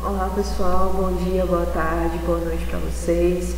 Olá pessoal, bom dia, boa tarde, boa noite para vocês.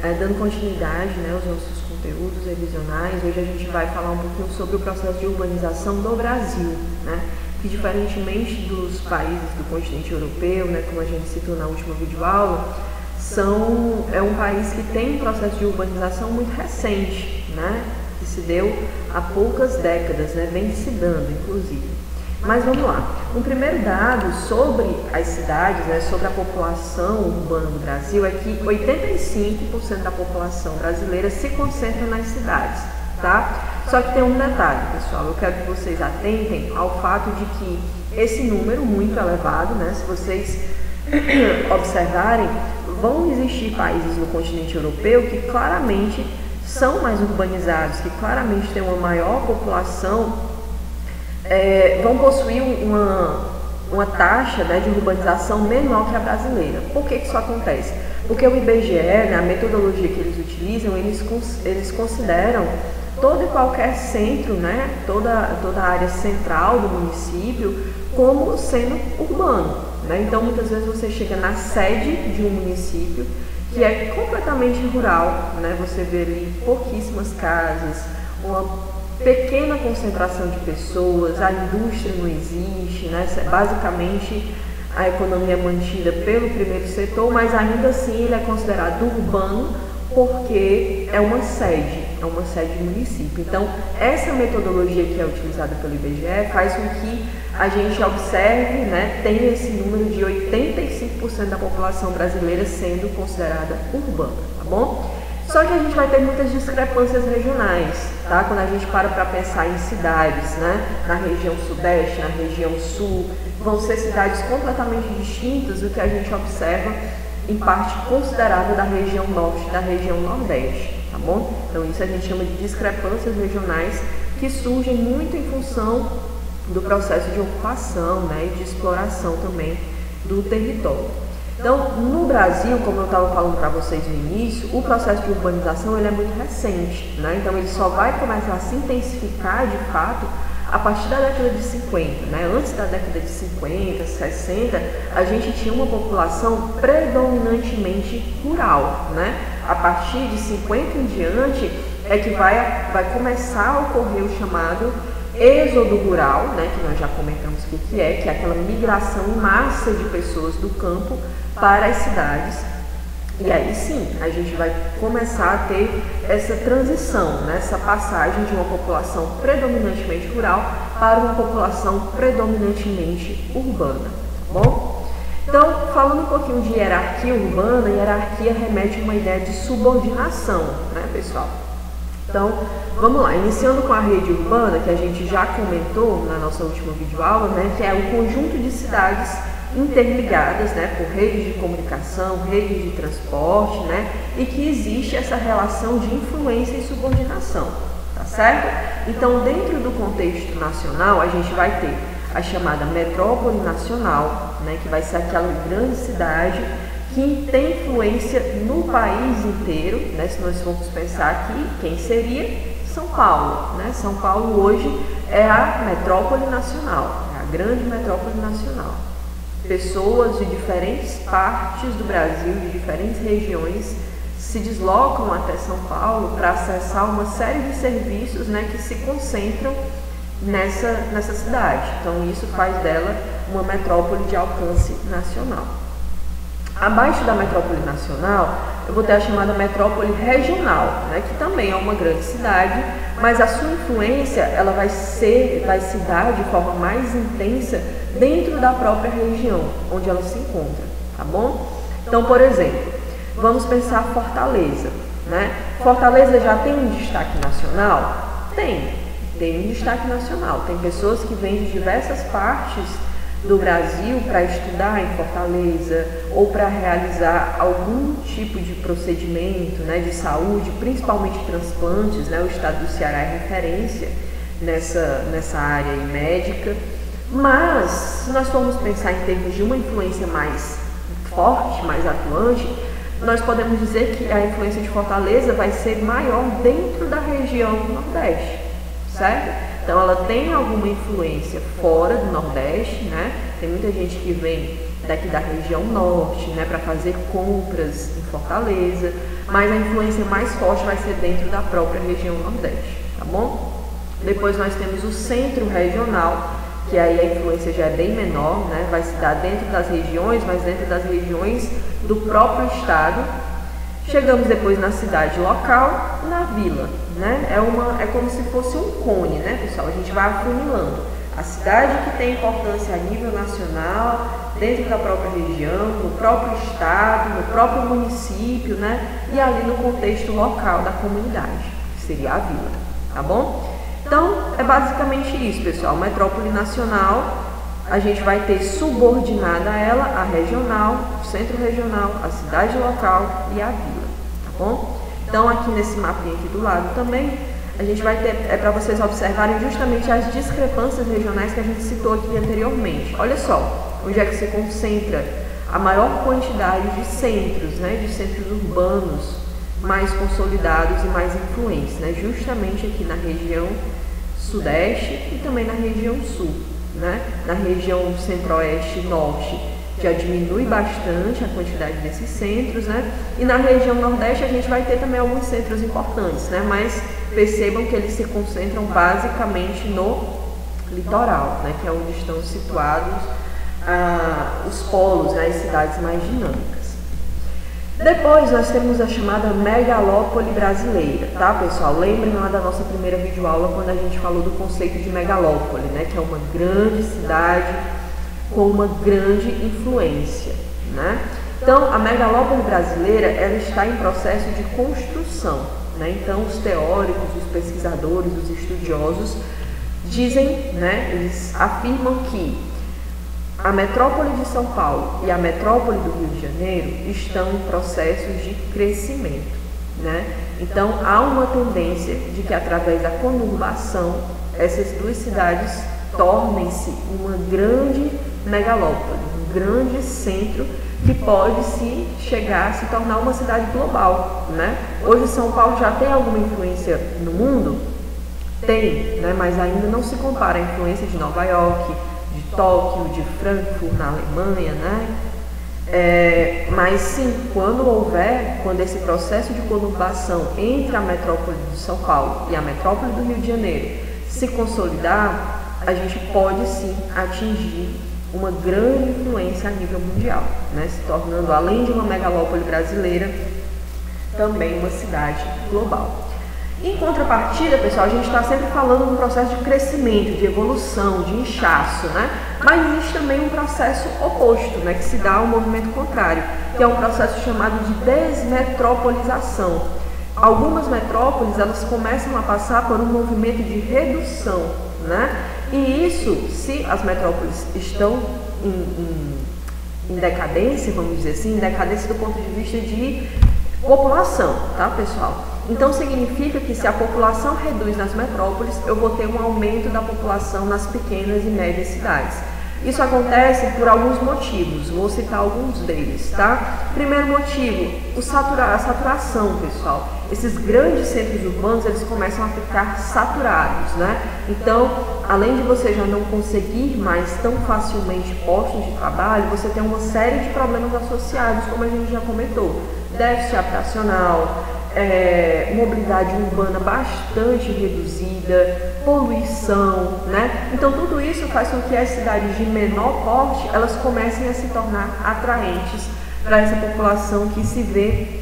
Dando continuidade aos nossos conteúdos revisionais, hoje a gente vai falar um pouquinho sobre o processo de urbanização do Brasil, que diferentemente dos países do continente europeu, como a gente citou na última videoaula, é um país que tem um processo de urbanização muito recente, que se deu há poucas décadas, vem se dando inclusive. Mas vamos lá, um primeiro dado sobre as cidades, sobre a população urbana do Brasil é que 85% da população brasileira se concentra nas cidades, tá? Só que tem um detalhe, pessoal, eu quero que vocês atentem ao fato de que esse número muito elevado, se vocês observarem, vão existir países no continente europeu que claramente são mais urbanizados, que claramente têm uma maior população, vão possuir uma taxa de urbanização menor que a brasileira. Por que isso acontece? Porque o IBGE, a metodologia que eles utilizam, eles consideram todo e qualquer centro, toda a área central do município como sendo urbano. Então, muitas vezes você chega na sede de um município que é completamente rural, você vê ali pouquíssimas casas, uma pequena concentração de pessoas, a indústria não existe, basicamente a economia é mantida pelo primeiro setor, mas ainda assim ele é considerado urbano porque é uma sede do município. Então, essa metodologia que é utilizada pelo IBGE faz com que a gente observe, tenha esse número de 85% da população brasileira sendo considerada urbana, tá bom? Só que a gente vai ter muitas discrepâncias regionais, tá? Quando a gente para pensar em cidades, na região sudeste, na região sul, vão ser cidades completamente distintas do que a gente observa em parte considerável da região norte e da região nordeste, tá bom? Então isso a gente chama de discrepâncias regionais que surgem muito em função do processo de ocupação, e de exploração também do território. Então, no Brasil, como eu estava falando para vocês no início, o processo de urbanização ele é muito recente, então ele só vai começar a se intensificar de fato a partir da década de 50, Antes da década de 50, 60, a gente tinha uma população predominantemente rural, A partir de 50 em diante é que vai começar a ocorrer o chamado êxodo rural, que nós já comentamos o que é aquela migração em massa de pessoas do campo para as cidades. E aí sim, a gente vai começar a ter essa transição, essa passagem de uma população predominantemente rural para uma população predominantemente urbana, tá bom? Então, falando um pouquinho de hierarquia urbana, hierarquia remete a uma ideia de subordinação, pessoal? Então, vamos lá, iniciando com a rede urbana, que a gente já comentou na nossa última videoaula, que é o conjunto de cidades interligadas, por redes de comunicação, redes de transporte, e que existe essa relação de influência e subordinação, tá certo? Então, dentro do contexto nacional, a gente vai ter a chamada metrópole nacional, que vai ser aquela grande cidade que tem influência no país inteiro, se nós formos pensar aqui, quem seria? São Paulo, São Paulo hoje é a metrópole nacional, é a grande metrópole nacional. Pessoas de diferentes partes do Brasil, de diferentes regiões, se deslocam até São Paulo para acessar uma série de serviços, que se concentram nessa cidade. Então, isso faz dela uma metrópole de alcance nacional. Abaixo da metrópole nacional, eu vou ter a chamada metrópole regional, que também é uma grande cidade, mas a sua influência ela vai se dar de forma mais intensa dentro da própria região onde ela se encontra, tá bom? Então, por exemplo, vamos pensar Fortaleza, Fortaleza já tem um destaque nacional? Tem um destaque nacional. Tem pessoas que vêm de diversas partes do Brasil para estudar em Fortaleza ou para realizar algum tipo de procedimento de saúde, principalmente transplantes, o estado do Ceará é referência nessa área médica. Mas, se nós formos pensar em termos de uma influência mais forte, mais atuante, nós podemos dizer que a influência de Fortaleza vai ser maior dentro da região do Nordeste, certo? Então ela tem alguma influência fora do Nordeste, né? Tem muita gente que vem daqui da região norte, né, para fazer compras em Fortaleza, mas a influência mais forte vai ser dentro da própria região nordeste, tá bom? Depois nós temos o centro regional, que aí a influência já é bem menor, né, vai se dar dentro das regiões, mas dentro das regiões do próprio estado. Chegamos depois na cidade local, na vila, né? É como se fosse um cone, né, pessoal? A gente vai afunilando. A cidade que tem importância a nível nacional, dentro da própria região, no próprio estado, no próprio município, né? E ali no contexto local da comunidade, que seria a vila, tá bom? Então, é basicamente isso, pessoal. Metrópole nacional, a gente vai ter subordinada a ela a regional, o centro regional, a cidade local e a vila, tá bom? Então, aqui nesse mapinha aqui do lado também, a gente vai ter, para vocês observarem justamente as discrepâncias regionais que a gente citou aqui anteriormente. Olha só, onde é que se concentra a maior quantidade de centros, né, de centros urbanos mais consolidados e mais influentes, né, justamente aqui na região sudeste e também na região sul, né? Na região centro-oeste e norte já diminui bastante a quantidade desses centros, né? E na região nordeste a gente vai ter também alguns centros importantes, né? Mas percebam que eles se concentram basicamente no litoral, né? Que é onde estão situados os polos, né? As cidades mais dinâmicas. Depois nós temos a chamada megalópole brasileira, tá, pessoal? Lembrem lá da nossa primeira videoaula quando a gente falou do conceito de megalópole, né? Que é uma grande cidade com uma grande influência, né? Então, a megalópole brasileira, ela está em processo de construção, né? Então, os teóricos, os pesquisadores, os estudiosos dizem, né? Eles afirmam que a metrópole de São Paulo e a metrópole do Rio de Janeiro estão em processos de crescimento, né? Então, há uma tendência de que, através da conurbação, essas duas cidades tornem-se uma grande megalópole, um grande centro que pode chegar a se tornar uma cidade global, né? Hoje, São Paulo já tem alguma influência no mundo? Tem, né? Mas ainda não se compara à influência de Nova York, de Tóquio, de Frankfurt na Alemanha, né? Mas sim, quando esse processo de conurbação entre a metrópole de São Paulo e a metrópole do Rio de Janeiro se consolidar, a gente pode sim atingir uma grande influência a nível mundial, né? Se tornando, além de uma megalópole brasileira, também uma cidade global. Em contrapartida, pessoal, a gente está sempre falando de um processo de crescimento, de evolução, de inchaço, né? Mas existe também um processo oposto, né? Que se dá ao movimento contrário, que é um processo chamado de desmetropolização. Algumas metrópoles, elas começam a passar por um movimento de redução, né? E isso, se as metrópoles estão em decadência, vamos dizer assim, em decadência do ponto de vista de população, tá, pessoal? Então significa que se a população reduz nas metrópoles, eu vou ter um aumento da população nas pequenas e médias cidades. Isso acontece por alguns motivos, vou citar alguns deles, tá? Primeiro motivo, a saturação, pessoal. Esses grandes centros urbanos, eles começam a ficar saturados, né? Então, além de você já não conseguir mais tão facilmente postos de trabalho, você tem uma série de problemas associados, como a gente já comentou. Déficit habitacional, mobilidade urbana bastante reduzida, poluição, né? Então tudo isso faz com que as cidades de menor porte, elas comecem a se tornar atraentes para essa população que se vê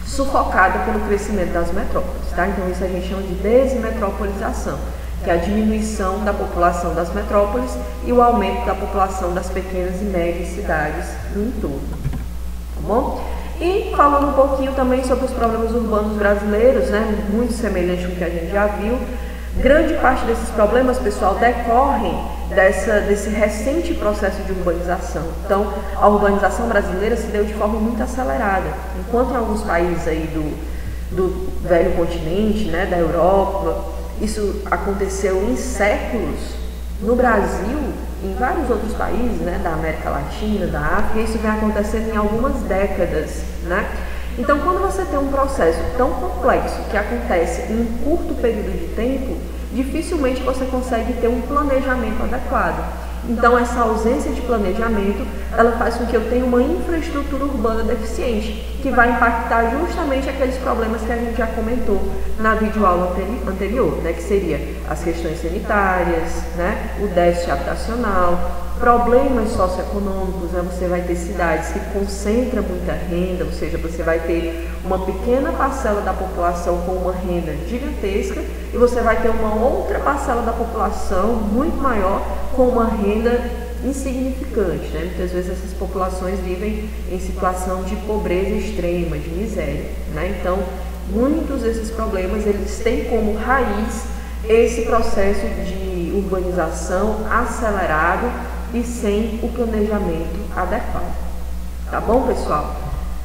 sufocada pelo crescimento das metrópoles, tá? Então isso a gente chama de desmetropolização, que é a diminuição da população das metrópoles e o aumento da população das pequenas e médias cidades no entorno, tá bom? E falando um pouquinho também sobre os problemas urbanos brasileiros, né, muito semelhante com o que a gente já viu, grande parte desses problemas, pessoal, decorrem desse recente processo de urbanização. Então, a urbanização brasileira se deu de forma muito acelerada, enquanto em alguns países aí do velho continente, né, da Europa, isso aconteceu em séculos. No Brasil, em vários outros países, né, da América Latina, da África, isso vem acontecendo em algumas décadas, né? Então, quando você tem um processo tão complexo que acontece em um curto período de tempo, dificilmente você consegue ter um planejamento adequado. Então, essa ausência de planejamento, ela faz com que eu tenha uma infraestrutura urbana deficiente, que vai impactar justamente aqueles problemas que a gente já comentou na videoaula anterior, né, que seria as questões sanitárias, né, o déficit habitacional, problemas socioeconômicos, né? Você vai ter cidades que concentram muita renda, ou seja, você vai ter uma pequena parcela da população com uma renda gigantesca e você vai ter uma outra parcela da população muito maior com uma renda insignificante, né? Muitas vezes essas populações vivem em situação de pobreza extrema, de miséria, né? Então, muitos desses problemas, eles têm como raiz esse processo de urbanização acelerado e sem o planejamento adequado. Tá bom, pessoal?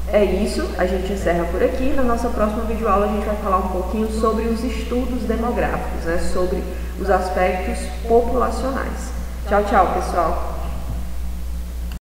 É isso, a gente encerra por aqui. Na nossa próxima videoaula a gente vai falar um pouquinho sobre os estudos demográficos, né? Sobre os aspectos populacionais. Tchau, tchau, pessoal!